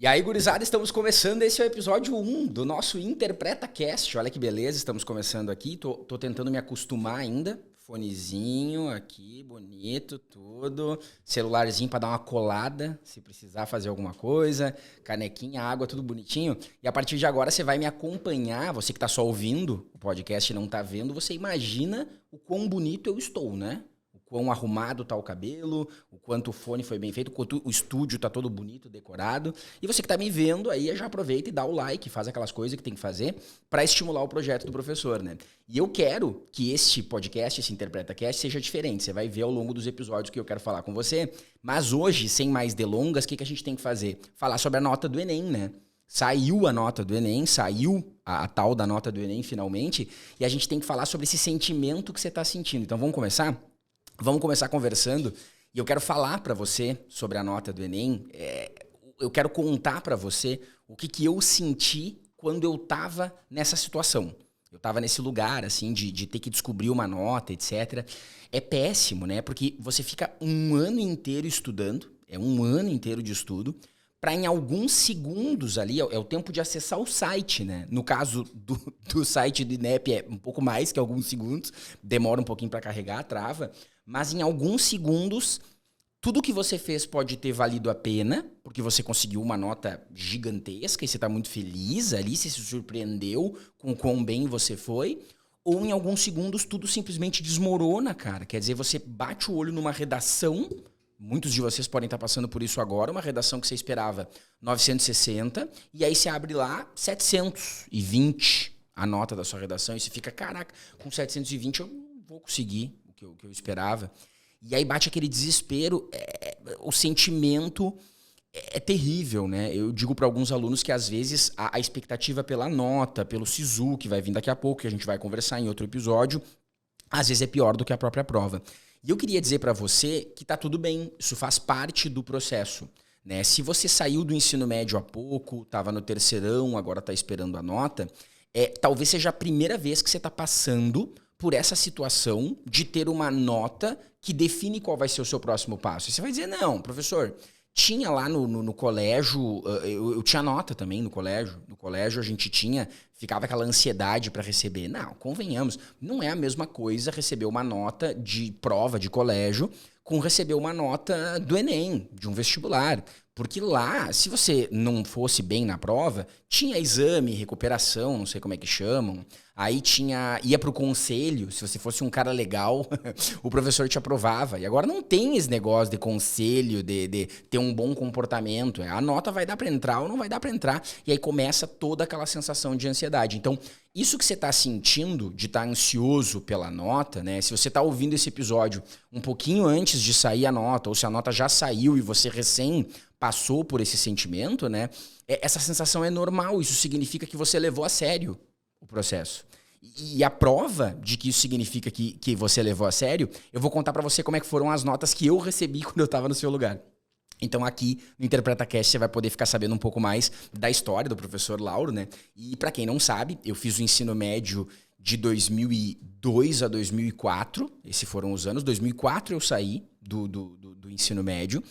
E aí, gurizada, estamos começando, esse é o episódio 1 do nosso InterpretaCast. Olha que beleza, estamos começando aqui, tô tentando me acostumar ainda. Fonezinho aqui, bonito, tudo. Celularzinho para dar uma colada, se precisar fazer alguma coisa. Canequinha, água, tudo bonitinho. E a partir de agora você vai me acompanhar, você que tá só ouvindo, o podcast não tá vendo, você imagina o quão bonito eu estou, né? O quão arrumado tá o cabelo, o quanto o fone foi bem feito, o quanto o estúdio tá todo bonito, decorado. E você que tá me vendo aí, já aproveita e dá o like, faz aquelas coisas que tem que fazer para estimular o projeto do professor, né? E eu quero que este podcast, esse InterpretaCast, seja diferente. Você vai ver ao longo dos episódios que eu quero falar com você. Mas hoje, sem mais delongas, o que a gente tem que fazer? Falar sobre a nota do Enem, né? Saiu a nota do Enem, saiu a tal da nota do Enem finalmente, e a gente tem que falar sobre esse sentimento que você tá sentindo. Então vamos começar? Vamos começar conversando e eu quero falar para você sobre a nota do Enem. Eu quero contar para você o que eu senti quando eu estava nessa situação. Eu estava nesse lugar, assim, de ter que descobrir uma nota, etc. É péssimo, né? Porque você fica um ano inteiro estudando, é um ano inteiro de estudo, para em alguns segundos ali, é o tempo de acessar o site, né? No caso do site do INEP é um pouco mais que alguns segundos, demora um pouquinho para carregar, trava, mas em alguns segundos, tudo que você fez pode ter valido a pena, porque você conseguiu uma nota gigantesca e você está muito feliz ali, você se surpreendeu com o quão bem você foi, ou em alguns segundos tudo simplesmente desmorona, cara. Quer dizer, você bate o olho numa redação. Muitos de vocês podem estar passando por isso agora, uma redação que você esperava 960, e aí você abre lá 720 a nota da sua redação, e você fica, caraca, com 720 eu não vou conseguir o que eu esperava. E aí bate aquele desespero, o sentimento é terrível, né? Eu digo para alguns alunos que às vezes a expectativa pela nota, pelo SISU, que vai vir daqui a pouco, que a gente vai conversar em outro episódio, às vezes é pior do que a própria prova. E eu queria dizer para você que tá tudo bem, isso faz parte do processo, né? Se você saiu do ensino médio há pouco, estava no terceirão, agora está esperando a nota, talvez seja a primeira vez que você está passando por essa situação de ter uma nota que define qual vai ser o seu próximo passo. E você vai dizer, não, professor, tinha lá no colégio, eu tinha nota também no colégio. No colégio a gente ficava aquela ansiedade para receber. Não, convenhamos, não é a mesma coisa receber uma nota de prova de colégio com receber uma nota do Enem, de um vestibular. Porque lá, se você não fosse bem na prova, tinha exame, recuperação, não sei como é que chamam. Aí ia pro conselho, se você fosse um cara legal, o professor te aprovava. E agora não tem esse negócio de conselho, de ter um bom comportamento. A nota vai dar para entrar ou não vai dar para entrar. E aí começa toda aquela sensação de ansiedade. Então, isso que você está sentindo, de estar ansioso pela nota, né? Se você está ouvindo esse episódio um pouquinho antes de sair a nota, ou se a nota já saiu e você recém passou por esse sentimento, né? Essa sensação é normal, isso significa que você levou a sério o processo. E a prova de que isso significa que você levou a sério, eu vou contar pra você como é que foram as notas que eu recebi quando eu tava no seu lugar. Então aqui no InterpretaCast você vai poder ficar sabendo um pouco mais da história do professor Lauro, né? E pra quem não sabe, eu fiz o ensino médio de 2002 a 2004, esses foram os anos. 2004 eu saí do ensino médio.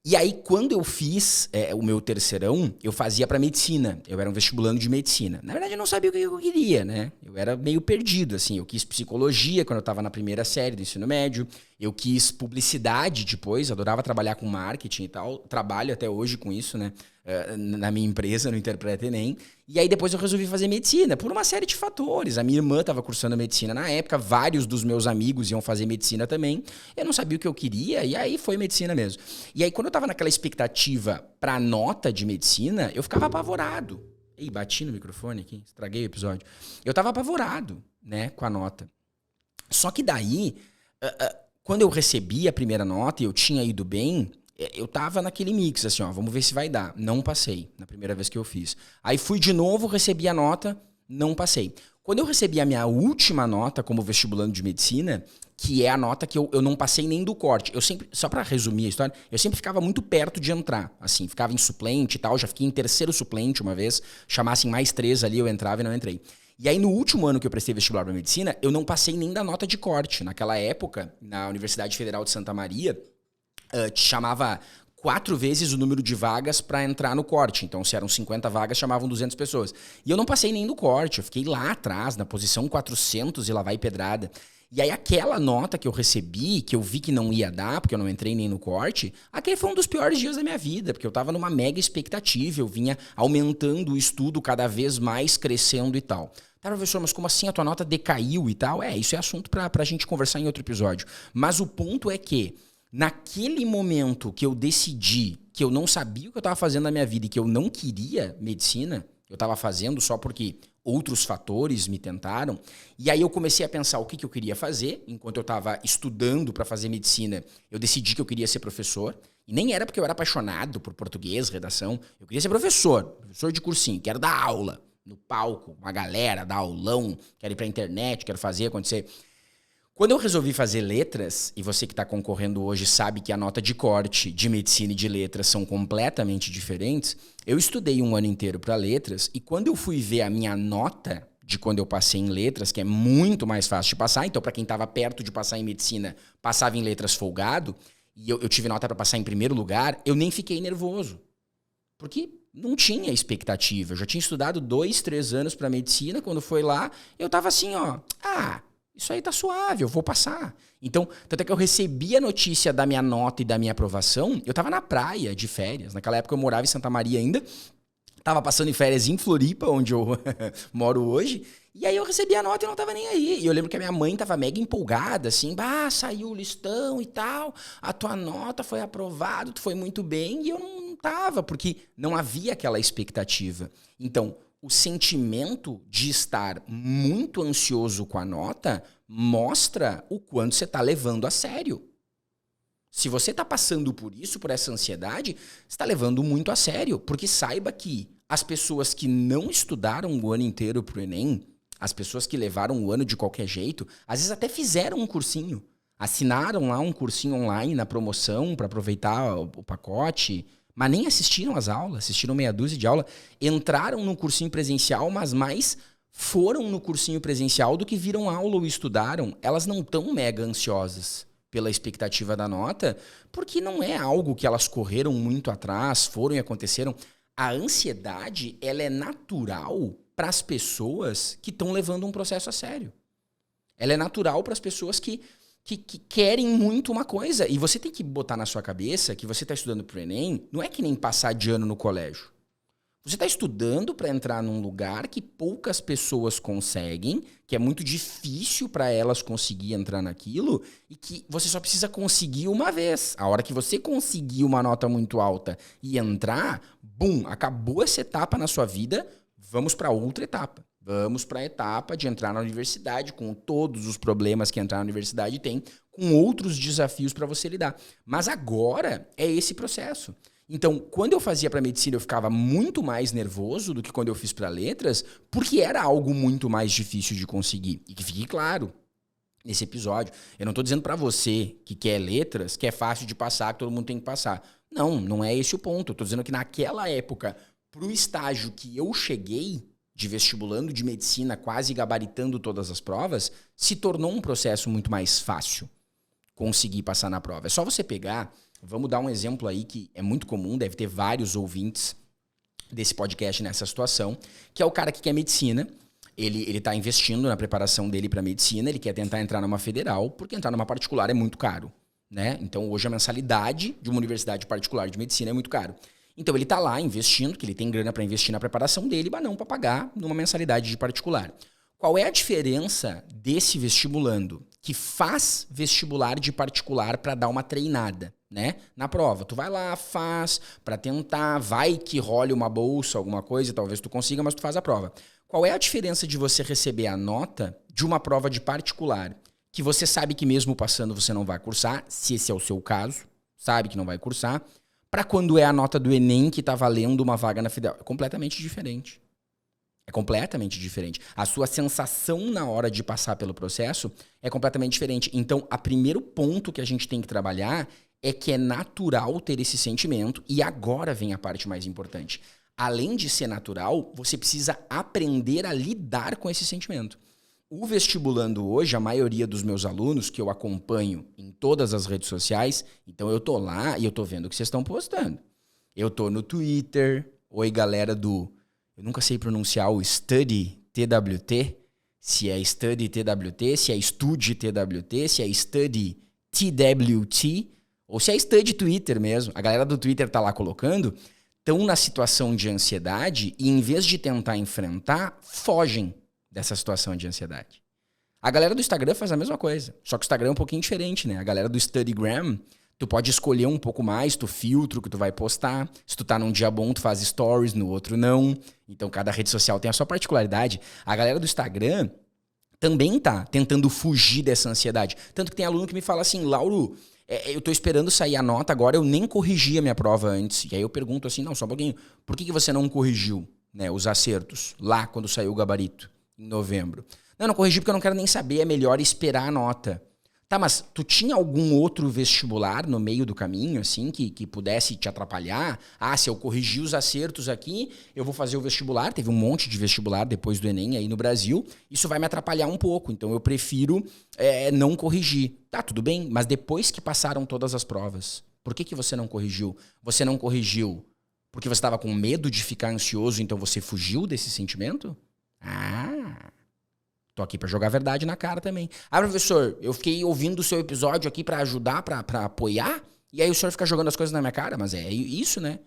E aí, quando eu fiz o meu terceirão, eu fazia para medicina. Eu era um vestibulando de medicina. Na verdade, eu não sabia o que eu queria, né? Eu era meio perdido, assim. Eu quis psicologia quando eu estava na primeira série do ensino médio. Eu quis publicidade depois, adorava trabalhar com marketing e tal. Trabalho até hoje com isso, né? Na minha empresa, no Interpreta Enem. E aí depois eu resolvi fazer medicina, por uma série de fatores. A minha irmã estava cursando medicina na época, vários dos meus amigos iam fazer medicina também. Eu não sabia o que eu queria, e aí foi medicina mesmo. E aí quando eu estava naquela expectativa para nota de medicina, eu ficava apavorado. Ih, bati no microfone aqui, estraguei o episódio. Eu estava apavorado, né, com a nota. Só que daí, quando eu recebi a primeira nota e eu tinha ido bem, eu tava naquele mix, assim, ó, vamos ver se vai dar. Não passei, na primeira vez que eu fiz. Aí fui de novo, recebi a nota, não passei. Quando eu recebi a minha última nota como vestibulando de medicina, que é a nota que eu não passei nem do corte. Eu sempre, só pra resumir a história, eu sempre ficava muito perto de entrar, assim, ficava em suplente e tal, já fiquei em terceiro suplente uma vez, chamassem mais 3 ali, eu entrava e não entrei. E aí, no último ano que eu prestei vestibular para medicina, eu não passei nem da nota de corte. Naquela época, na Universidade Federal de Santa Maria, te chamava 4 vezes o número de vagas para entrar no corte. Então, se eram 50 vagas, chamavam 200 pessoas. E eu não passei nem no corte, eu fiquei lá atrás, na posição 400 e lá vai pedrada. E aí aquela nota que eu recebi, que eu vi que não ia dar, porque eu não entrei nem no corte, aquele foi um dos piores dias da minha vida, porque eu tava numa mega expectativa, eu vinha aumentando o estudo cada vez mais, crescendo e tal. Tá, professor, mas como assim a tua nota decaiu e tal? Isso é assunto pra gente conversar em outro episódio. Mas o ponto é que naquele momento que eu decidi que eu não sabia o que eu estava fazendo na minha vida e que eu não queria medicina, eu estava fazendo só porque outros fatores me tentaram, e aí eu comecei a pensar o que eu queria fazer. Enquanto eu estava estudando para fazer medicina, eu decidi que eu queria ser professor, e nem era porque eu era apaixonado por português, redação, eu queria ser professor de cursinho, quero dar aula no palco, uma galera, dar aulão, quero ir para a internet, quero fazer acontecer. Quando eu resolvi fazer letras, e você que está concorrendo hoje sabe que a nota de corte de medicina e de letras são completamente diferentes, eu estudei um ano inteiro para letras, e quando eu fui ver a minha nota de quando eu passei em letras, que é muito mais fácil de passar, então para quem estava perto de passar em medicina, passava em letras folgado, e eu tive nota para passar em primeiro lugar, eu nem fiquei nervoso, porque não tinha expectativa. Eu já tinha estudado 2, 3 anos para medicina, quando foi lá, eu estava assim, isso aí tá suave, eu vou passar. Então, tanto é que eu recebi a notícia da minha nota e da minha aprovação, eu tava na praia de férias. Naquela época eu morava em Santa Maria ainda, tava passando em férias em Floripa, onde eu moro hoje, e aí eu recebi a nota e não tava nem aí. E eu lembro que a minha mãe tava mega empolgada, assim, saiu o listão e tal, a tua nota foi aprovada, tu foi muito bem, e eu não tava, porque não havia aquela expectativa. Então, o sentimento de estar muito ansioso com a nota mostra o quanto você está levando a sério. Se você está passando por isso, por essa ansiedade, você está levando muito a sério. Porque saiba que as pessoas que não estudaram o ano inteiro para o Enem, as pessoas que levaram o ano de qualquer jeito, às vezes até fizeram um cursinho. Assinaram lá um cursinho online na promoção para aproveitar o pacote, mas nem assistiram às aulas, assistiram meia dúzia de aula, entraram no cursinho presencial, mas mais foram no cursinho presencial do que viram aula ou estudaram. Elas não estão mega ansiosas pela expectativa da nota, porque não é algo que elas correram muito atrás, foram e aconteceram. A ansiedade, ela é natural para as pessoas que estão levando um processo a sério. Ela é natural para as pessoas que querem muito uma coisa. E você tem que botar na sua cabeça que você está estudando para o Enem, não é que nem passar de ano no colégio. Você está estudando para entrar num lugar que poucas pessoas conseguem, que é muito difícil para elas conseguir entrar naquilo, e que você só precisa conseguir uma vez. A hora que você conseguir uma nota muito alta e entrar, bum, acabou essa etapa na sua vida, vamos para outra etapa. Vamos para a etapa de entrar na universidade, com todos os problemas que entrar na universidade tem, com outros desafios para você lidar. Mas agora é esse processo. Então, quando eu fazia para medicina, eu ficava muito mais nervoso do que quando eu fiz para letras, porque era algo muito mais difícil de conseguir. E que fique claro nesse episódio, eu não estou dizendo para você que quer letras, que é fácil de passar, que todo mundo tem que passar. Não, não é esse o ponto. Eu estou dizendo que naquela época, para o estágio que eu cheguei, de vestibulando de medicina, quase gabaritando todas as provas, se tornou um processo muito mais fácil conseguir passar na prova. É só você pegar, vamos dar um exemplo aí que é muito comum, deve ter vários ouvintes desse podcast nessa situação, que é o cara que quer medicina, ele está investindo na preparação dele para medicina, ele quer tentar entrar numa federal, porque entrar numa particular é muito caro, né? Então hoje a mensalidade de uma universidade particular de medicina é muito caro. Então ele está lá investindo, que ele tem grana para investir na preparação dele, mas não para pagar numa mensalidade de particular. Qual é a diferença desse vestibulando que faz vestibular de particular para dar uma treinada, né? Na prova, tu vai lá, faz para tentar, vai que role uma bolsa, alguma coisa, talvez tu consiga, mas tu faz a prova. Qual é a diferença de você receber a nota de uma prova de particular, que você sabe que mesmo passando você não vai cursar, se esse é o seu caso, sabe que não vai cursar, para quando é a nota do Enem que está valendo uma vaga na federal? É completamente diferente. É completamente diferente. A sua sensação na hora de passar pelo processo é completamente diferente. Então, o primeiro ponto que a gente tem que trabalhar é que é natural ter esse sentimento, e agora vem a parte mais importante. Além de ser natural, você precisa aprender a lidar com esse sentimento. O vestibulando hoje, a maioria dos meus alunos que eu acompanho em todas as redes sociais, então eu tô lá e eu tô vendo o que vocês estão postando. Eu tô no Twitter, oi galera do... Eu nunca sei pronunciar o Study TWT, se é Study TWT, se é Study TWT, se é Study TWT, ou se é Study Twitter mesmo. A galera do Twitter tá lá colocando, estão na situação de ansiedade e em vez de tentar enfrentar, fogem dessa situação de ansiedade. A galera do Instagram faz a mesma coisa, só que o Instagram é um pouquinho diferente, né? A galera do Studygram, tu pode escolher um pouco mais, tu filtra o que tu vai postar. Se tu tá num dia bom, tu faz stories, no outro não. Então cada rede social tem a sua particularidade. A galera do Instagram também tá tentando fugir dessa ansiedade. Tanto que tem aluno que me fala assim, Lauro, eu tô esperando sair a nota agora, eu nem corrigi a minha prova antes. E aí eu pergunto assim, não, só um pouquinho, por que você não corrigiu, né, os acertos lá quando saiu o gabarito, em novembro? Não corrigi porque eu não quero nem saber, é melhor esperar a nota. Tá, mas tu tinha algum outro vestibular no meio do caminho, assim, que pudesse te atrapalhar? Ah, se eu corrigir os acertos aqui, eu vou fazer o vestibular. Teve um monte de vestibular depois do Enem aí no Brasil. Isso vai me atrapalhar um pouco, então eu prefiro não corrigir. Tá, tudo bem, mas depois que passaram todas as provas, por que você não corrigiu? Você não corrigiu porque você estava com medo de ficar ansioso, então você fugiu desse sentimento? Ah... Tô aqui pra jogar a verdade na cara também. Ah, professor, eu fiquei ouvindo o seu episódio aqui pra ajudar, pra apoiar, e aí o senhor fica jogando as coisas na minha cara? Mas é isso, né?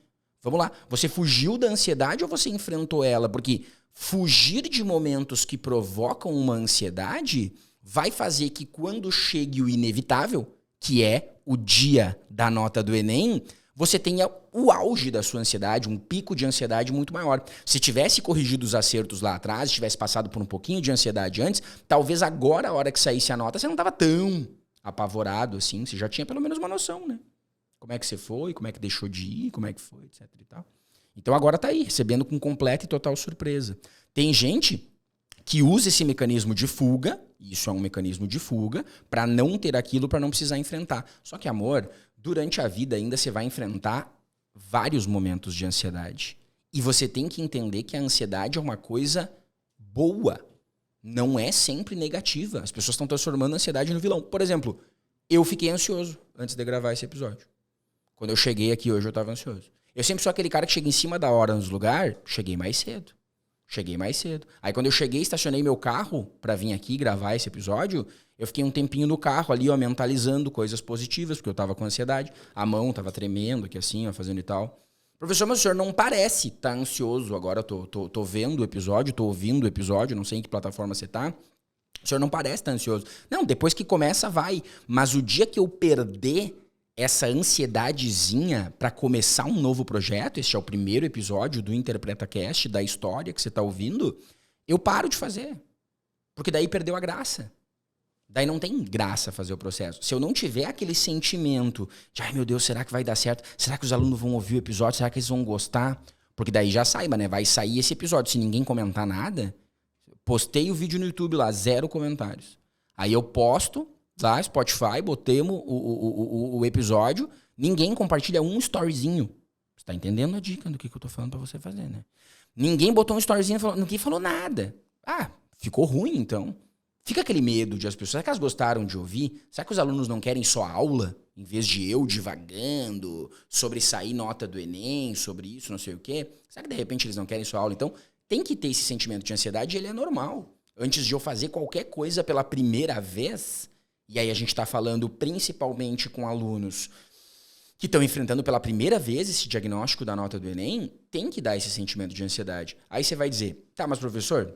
Vamos lá. Você fugiu da ansiedade ou você enfrentou ela? Porque fugir de momentos que provocam uma ansiedade vai fazer que quando chegue o inevitável, que é o dia da nota do Enem, você tenha o auge da sua ansiedade, um pico de ansiedade muito maior. Se tivesse corrigido os acertos lá atrás, se tivesse passado por um pouquinho de ansiedade antes, talvez agora, a hora que saísse a nota, você não estava tão apavorado assim, você já tinha pelo menos uma noção, né? Como é que você foi, como é que deixou de ir, como é que foi, etc e tal. Então agora tá aí, recebendo com completa e total surpresa. Tem gente que usa esse mecanismo de fuga, isso é um mecanismo de fuga, para não ter aquilo, para não precisar enfrentar. Só que, amor, durante a vida ainda você vai enfrentar vários momentos de ansiedade. E você tem que entender que a ansiedade é uma coisa boa. Não é sempre negativa. As pessoas estão transformando a ansiedade no vilão. Por exemplo, eu fiquei ansioso antes de gravar esse episódio. Quando eu cheguei aqui hoje, eu estava ansioso. Eu sempre sou aquele cara que chega em cima da hora nos lugares, cheguei mais cedo. Aí quando eu cheguei, estacionei meu carro pra vir aqui gravar esse episódio, eu fiquei um tempinho no carro ali, ó, mentalizando coisas positivas, porque eu tava com ansiedade. A mão tava tremendo aqui assim, ó, fazendo e tal. Professor, mas o senhor não parece estar ansioso agora. Eu tô vendo o episódio, tô ouvindo o episódio, não sei em que plataforma você tá. O senhor não parece estar ansioso. Não, depois que começa, vai. Mas o dia que eu perder essa ansiedadezinha para começar um novo projeto, este é o primeiro episódio do InterpretaCast, da história que você tá ouvindo, eu paro de fazer. Porque daí perdeu a graça. Daí não tem graça fazer o processo. Se eu não tiver aquele sentimento de, ai meu Deus, será que vai dar certo? Será que os alunos vão ouvir o episódio? Será que eles vão gostar? Porque daí já saiba, né? Vai sair esse episódio. Se ninguém comentar nada, postei o vídeo no YouTube lá, 0 comentários. Aí eu posto lá, Spotify, botemos o episódio, ninguém compartilha um storyzinho. Você tá entendendo a dica do que eu tô falando pra você fazer, né? Ninguém botou um storyzinho, ninguém falou nada. Ah, ficou ruim então. Fica aquele medo de as pessoas, será que elas gostaram de ouvir? Será que os alunos não querem só aula? Em vez de eu divagando sobre sair nota do Enem, sobre isso, não sei o quê. Será que de repente eles não querem só aula? Então, tem que ter esse sentimento de ansiedade e ele é normal. Antes de eu fazer qualquer coisa pela primeira vez, e aí a gente está falando principalmente com alunos que estão enfrentando pela primeira vez esse diagnóstico da nota do Enem, tem que dar esse sentimento de ansiedade. Aí você vai dizer, tá, mas professor,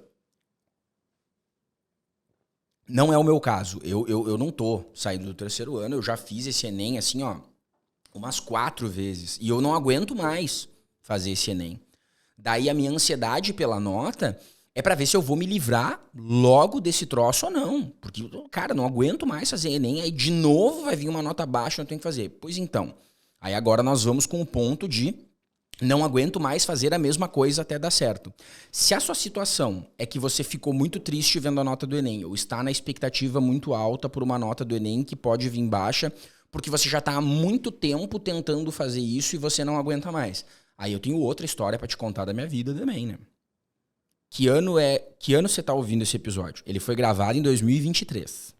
não é o meu caso. Eu não tô saindo do 3º ano, eu já fiz esse Enem assim, ó, umas 4 vezes. E eu não aguento mais fazer esse Enem. Daí a minha ansiedade pela nota é pra ver se eu vou me livrar logo desse troço ou não. Porque, cara, não aguento mais fazer Enem, aí de novo vai vir uma nota baixa, eu tenho que fazer. Pois então, aí agora nós vamos com o ponto de não aguento mais fazer a mesma coisa até dar certo. Se a sua situação é que você ficou muito triste vendo a nota do Enem, ou está na expectativa muito alta por uma nota do Enem que pode vir baixa, porque você já está há muito tempo tentando fazer isso e você não aguenta mais. Aí eu tenho outra história para te contar da minha vida também, né? Que ano você está ouvindo esse episódio? Ele foi gravado em 2023,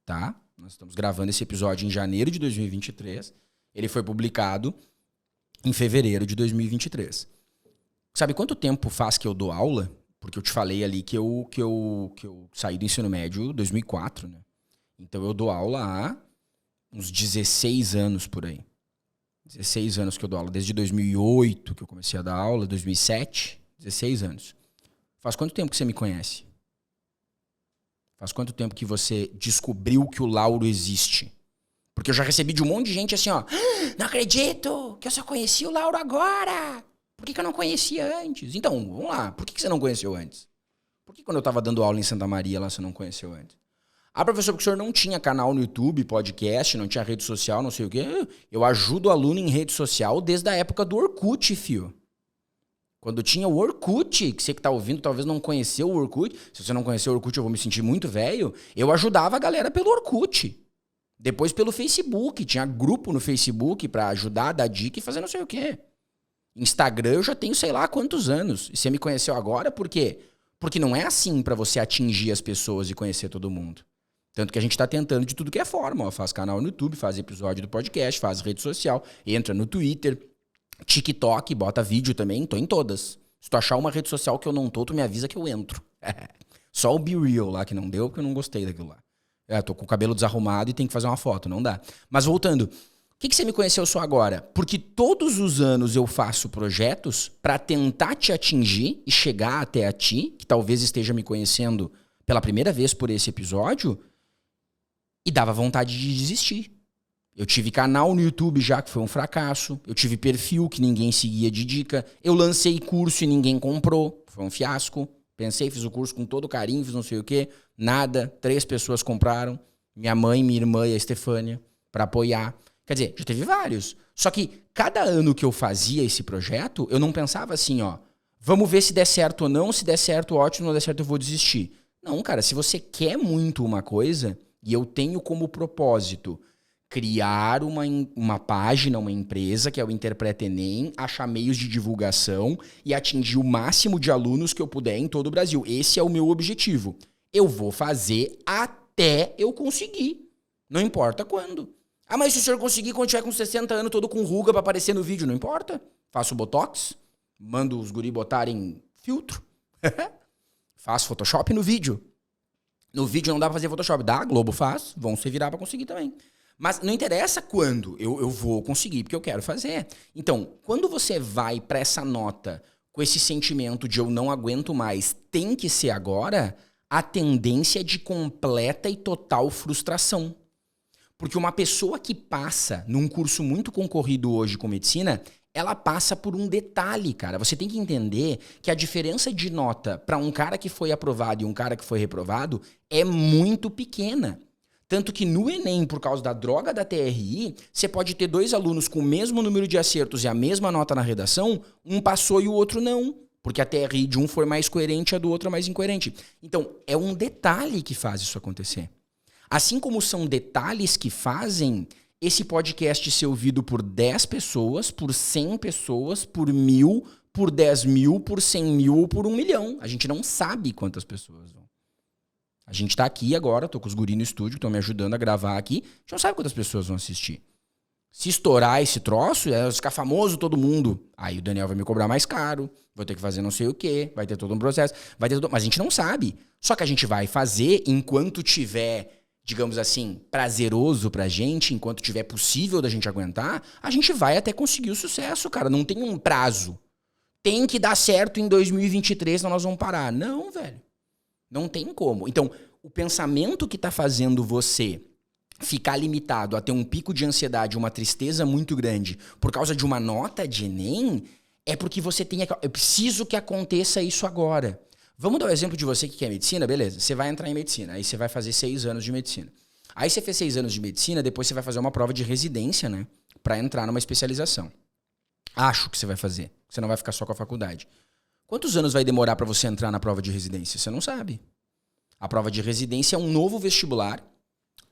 tá? Nós estamos gravando esse episódio em janeiro de 2023. Ele foi publicado em fevereiro de 2023. Sabe quanto tempo faz que eu dou aula? Porque eu te falei ali que eu saí do ensino médio em 2004, né? Então eu dou aula há uns 16 anos por aí. 16 anos que eu dou aula. Desde 2008 que eu comecei a dar aula, 2007, 16 anos. Faz quanto tempo que você me conhece? Faz quanto tempo que você descobriu que o Lauro existe? Porque eu já recebi de um monte de gente assim, ó. Não acredito que eu só conheci o Lauro agora. Por que eu não conhecia antes? Então, vamos lá. Por que você não conheceu antes? Por que quando eu estava dando aula em Santa Maria lá você não conheceu antes? Ah, professor, porque o senhor não tinha canal no YouTube, podcast, não tinha rede social, não sei o quê. Eu ajudo o aluno em rede social desde a época do Orkut, fio. Quando tinha o Orkut, que você que tá ouvindo talvez não conheceu o Orkut. Se você não conheceu o Orkut, eu vou me sentir muito velho. Eu ajudava a galera pelo Orkut. Depois pelo Facebook. Tinha grupo no Facebook pra ajudar, dar dica e fazer não sei o quê. Instagram eu já tenho sei lá quantos anos. E você me conheceu agora por quê? Porque não é assim pra você atingir as pessoas e conhecer todo mundo. Tanto que a gente tá tentando de tudo que é forma. Ó. Faz canal no YouTube, faz episódio do podcast, faz rede social, entra no Twitter, TikTok, bota vídeo também. Tô em todas. Se tu achar uma rede social que eu não tô, tu me avisa que eu entro. Só o Be Real lá que não deu, porque eu não gostei daquilo lá. Tô com o cabelo desarrumado e tem que fazer uma foto, não dá. Mas voltando... Por que você me conheceu só agora? Porque todos os anos eu faço projetos para tentar te atingir e chegar até a ti, que talvez esteja me conhecendo pela primeira vez por esse episódio, e dava vontade de desistir. Eu tive canal no YouTube já, que foi um fracasso. Eu tive perfil que ninguém seguia de dica. Eu lancei curso e ninguém comprou. Foi um fiasco. Pensei, fiz o curso com todo carinho, fiz não sei o quê. Nada. 3 pessoas compraram. Minha mãe, minha irmã e a Estefânia, para apoiar. Quer dizer, já teve vários. Só que cada ano que eu fazia esse projeto, eu não pensava assim, ó, vamos ver se der certo ou não, se der certo, ótimo, não der certo, eu vou desistir. Não, cara, se você quer muito uma coisa, e eu tenho como propósito criar uma página, uma empresa, que é o Interpreta Enem, achar meios de divulgação e atingir o máximo de alunos que eu puder em todo o Brasil. Esse é o meu objetivo. Eu vou fazer até eu conseguir. Não importa quando. Ah, mas se o senhor conseguir quando tiver com 60 anos, todo com ruga pra aparecer no vídeo, não importa. Faço botox, mando os guri botarem filtro. Faço Photoshop no vídeo. No vídeo não dá pra fazer Photoshop. Dá, a Globo faz, vão se virar pra conseguir também. Mas não interessa quando, eu vou conseguir, porque eu quero fazer. Então, quando você vai pra essa nota com esse sentimento de eu não aguento mais, tem que ser agora, a tendência é de completa e total frustração. Porque uma pessoa que passa num curso muito concorrido hoje com medicina, ela passa por um detalhe, cara. Você tem que entender que a diferença de nota para um cara que foi aprovado e um cara que foi reprovado é muito pequena. Tanto que no Enem, por causa da droga da TRI, você pode ter 2 alunos com o mesmo número de acertos e a mesma nota na redação, um passou e o outro não. Porque a TRI de um foi mais coerente e a do outro é mais incoerente. Então, é um detalhe que faz isso acontecer. Assim como são detalhes que fazem esse podcast ser ouvido por 10 pessoas, por 100 pessoas, por 1000, por 10 mil, por 100 mil ou por 1 milhão. A gente não sabe quantas pessoas vão. A gente tá aqui agora, tô com os guri no estúdio, estão me ajudando a gravar aqui. A gente não sabe quantas pessoas vão assistir. Se estourar esse troço, vai ficar famoso todo mundo. Aí o Daniel vai me cobrar mais caro, vou ter que fazer não sei o quê, vai ter todo um processo, mas a gente não sabe. Só que a gente vai fazer enquanto tiver... digamos assim, prazeroso pra gente, enquanto tiver possível da gente aguentar, a gente vai até conseguir o sucesso, cara. Não tem um prazo. Tem que dar certo em 2023, senão nós vamos parar. Não, velho. Não tem como. Então, o pensamento que tá fazendo você ficar limitado a ter um pico de ansiedade, uma tristeza muito grande por causa de uma nota de Enem, é porque você tem... Eu preciso que aconteça isso agora. Vamos dar o exemplo de você que quer medicina, beleza? Você vai entrar em medicina, aí você vai fazer 6 anos de medicina. Aí você fez 6 anos de medicina, depois você vai fazer uma prova de residência, né? Pra entrar numa especialização. Acho que você vai fazer. Você não vai ficar só com a faculdade. Quantos anos vai demorar pra você entrar na prova de residência? Você não sabe. A prova de residência é um novo vestibular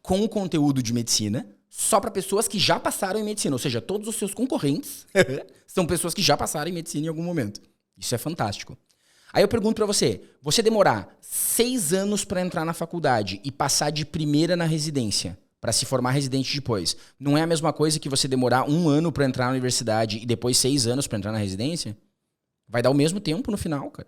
com o conteúdo de medicina só pra pessoas que já passaram em medicina. Ou seja, todos os seus concorrentes são pessoas que já passaram em medicina em algum momento. Isso é fantástico. Aí eu pergunto pra você, você demorar 6 anos pra entrar na faculdade e passar de primeira na residência, para se formar residente depois. Não é a mesma coisa que você demorar 1 ano para entrar na universidade e depois 6 anos para entrar na residência? Vai dar o mesmo tempo no final, cara.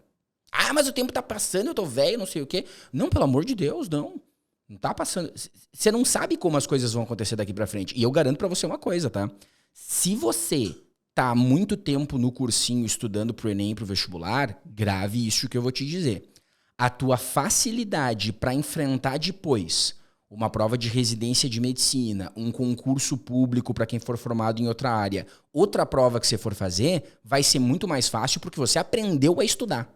Ah, mas o tempo tá passando, eu tô velho, não sei o quê. Não, pelo amor de Deus, não. Não tá passando. Você não sabe como as coisas vão acontecer daqui pra frente. E eu garanto pra você uma coisa, tá? Se você tá há muito tempo no cursinho estudando pro Enem e pro vestibular, grave isso que eu vou te dizer. A tua facilidade pra enfrentar depois uma prova de residência de medicina, um concurso público para quem for formado em outra área, outra prova que você for fazer, vai ser muito mais fácil porque você aprendeu a estudar.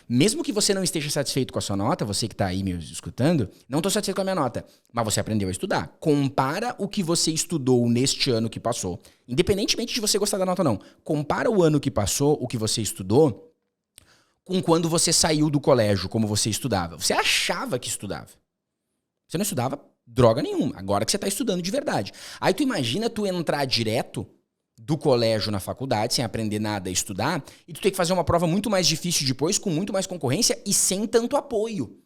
Mesmo que você não esteja satisfeito com a sua nota, você que está aí me escutando, não estou satisfeito com a minha nota, mas você aprendeu a estudar. Compara o que você estudou neste ano que passou, independentemente de você gostar da nota ou não. Compara o ano que passou, o que você estudou, com quando você saiu do colégio, como você estudava. Você achava que estudava. Você não estudava droga nenhuma, agora que você está estudando de verdade. Aí tu imagina tu entrar direto do colégio na faculdade, sem aprender nada a estudar, e tu tem que fazer uma prova muito mais difícil depois, com muito mais concorrência e sem tanto apoio.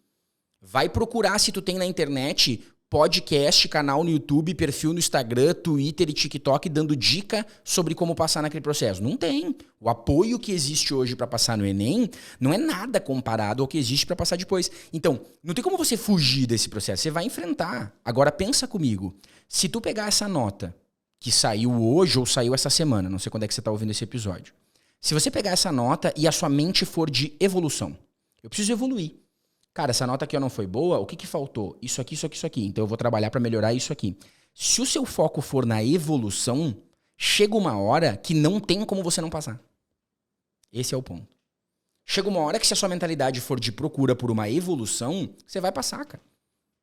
Vai procurar se tu tem na internet podcast, canal no YouTube, perfil no Instagram, Twitter e TikTok dando dica sobre como passar naquele processo. Não tem. O apoio que existe hoje para passar no Enem não é nada comparado ao que existe para passar depois. Então, não tem como você fugir desse processo. Você vai enfrentar. Agora, pensa comigo. Se tu pegar essa nota que saiu hoje ou saiu essa semana, não sei quando é que você está ouvindo esse episódio. Se você pegar essa nota e a sua mente for de evolução, eu preciso evoluir. Cara, essa nota aqui não foi boa, o que faltou? Isso aqui, isso aqui, isso aqui. Então eu vou trabalhar para melhorar isso aqui. Se o seu foco for na evolução, chega uma hora que não tem como você não passar. Esse é o ponto. Chega uma hora que se a sua mentalidade for de procura por uma evolução, você vai passar, cara.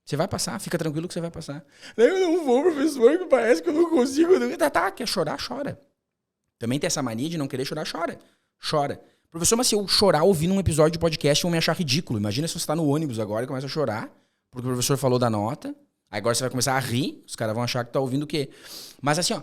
Você vai passar, fica tranquilo que você vai passar. Eu não vou, professor, que parece que eu não consigo. Tá, quer chorar, chora. Também tem essa mania de não querer chorar, chora. Chora. Professor, mas se eu chorar ouvindo um episódio de podcast, vão me achar ridículo. Imagina se você tá no ônibus agora e começa a chorar, porque o professor falou da nota. Aí agora você vai começar a rir, os caras vão achar que tá ouvindo o quê? Mas assim, ó,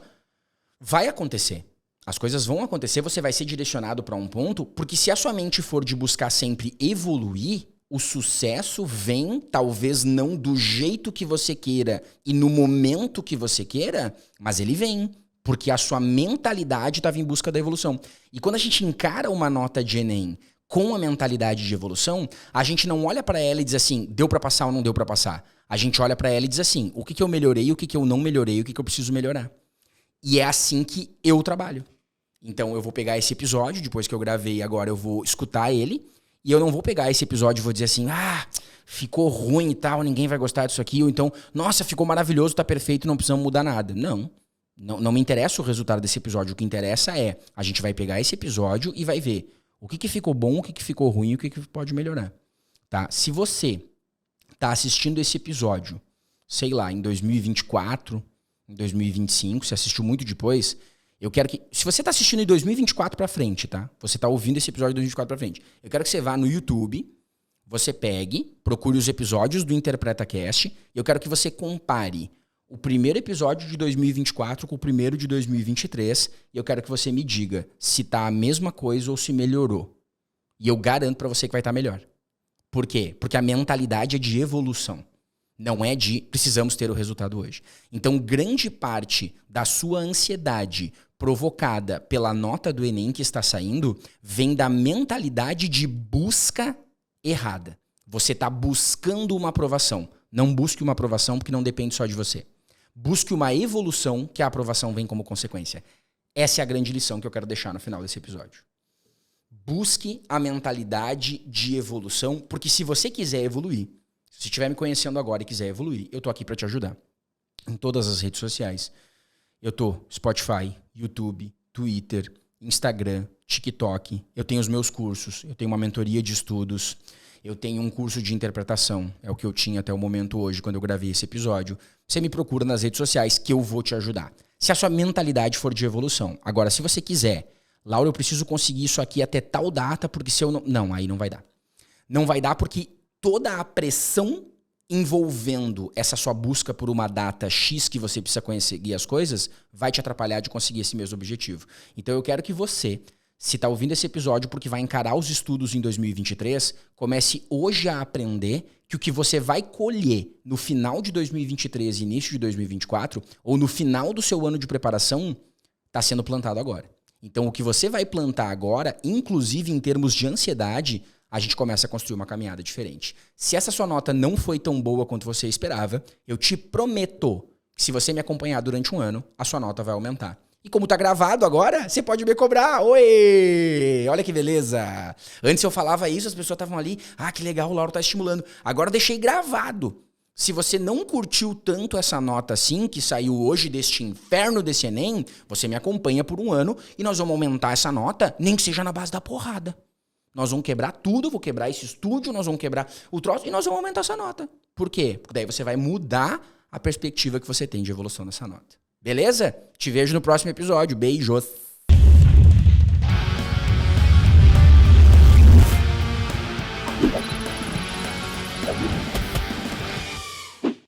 vai acontecer. As coisas vão acontecer, você vai ser direcionado para um ponto, porque se a sua mente for de buscar sempre evoluir, o sucesso vem, talvez não do jeito que você queira e no momento que você queira, mas ele vem. Porque a sua mentalidade estava em busca da evolução. E quando a gente encara uma nota de Enem com a mentalidade de evolução, a gente não olha para ela e diz assim, deu para passar ou não deu para passar. A gente olha para ela e diz assim, o que eu melhorei, o que eu não melhorei, o que eu preciso melhorar. E é assim que eu trabalho. Então eu vou pegar esse episódio, depois que eu gravei agora eu vou escutar ele, e eu não vou pegar esse episódio e vou dizer assim, ficou ruim e tal, ninguém vai gostar disso aqui, ou então, nossa, ficou maravilhoso, tá perfeito, não precisamos mudar nada. Não me interessa o resultado desse episódio. O que interessa é, a gente vai pegar esse episódio e vai ver o que ficou bom, o que ficou ruim e o que pode melhorar. Tá? Se você tá assistindo esse episódio, sei lá, em 2024, em 2025, se assistiu muito depois, eu quero que... Se você tá assistindo em 2024 pra frente, tá? Você tá ouvindo esse episódio de 2024 pra frente. Eu quero que você vá no YouTube, você pegue, procure os episódios do InterpretaCast e eu quero que você compare o primeiro episódio de 2024 com o primeiro de 2023 e eu quero que você me diga se tá a mesma coisa ou se melhorou. E eu garanto pra você que vai estar melhor. Por quê? Porque a mentalidade é de evolução. Não é de precisamos ter o resultado hoje. Então, grande parte da sua ansiedade provocada pela nota do Enem que está saindo vem da mentalidade de busca errada. Você está buscando uma aprovação. Não busque uma aprovação porque não depende só de você. Busque uma evolução que a aprovação vem como consequência. Essa é a grande lição que eu quero deixar no final desse episódio. Busque a mentalidade de evolução, porque se você quiser evoluir, se estiver me conhecendo agora e quiser evoluir, eu tô aqui para te ajudar. Em todas as redes sociais. Eu tô Spotify, YouTube, Twitter, Instagram, TikTok. Eu tenho os meus cursos, eu tenho uma mentoria de estudos, eu tenho um curso de interpretação. É o que eu tinha até o momento hoje, quando eu gravei esse episódio. Você me procura nas redes sociais que eu vou te ajudar. Se a sua mentalidade for de evolução. Agora, se você quiser, Laura, eu preciso conseguir isso aqui até tal data, porque se eu não... Não, aí não vai dar. Não vai dar porque toda a pressão envolvendo essa sua busca por uma data X que você precisa conseguir as coisas vai te atrapalhar de conseguir esse mesmo objetivo. Então eu quero que você Se tá ouvindo esse episódio porque vai encarar os estudos em 2023, comece hoje a aprender que o que você vai colher no final de 2023 e início de 2024, ou no final do seu ano de preparação, está sendo plantado agora. Então, o que você vai plantar agora, inclusive em termos de ansiedade, a gente começa a construir uma caminhada diferente. Se essa sua nota não foi tão boa quanto você esperava, eu te prometo que se você me acompanhar durante um ano, a sua nota vai aumentar. E como tá gravado agora, você pode me cobrar. Oi! Olha que beleza! Antes eu falava isso, as pessoas estavam ali. Ah, que legal, o Lauro tá estimulando. Agora eu deixei gravado. Se você não curtiu tanto essa nota assim, que saiu hoje deste inferno desse Enem, você me acompanha por um ano e nós vamos aumentar essa nota, nem que seja na base da porrada. Nós vamos quebrar tudo, eu vou quebrar esse estúdio, nós vamos quebrar o troço e nós vamos aumentar essa nota. Por quê? Porque daí você vai mudar a perspectiva que você tem de evolução dessa nota. Beleza? Te vejo no próximo episódio. Beijos!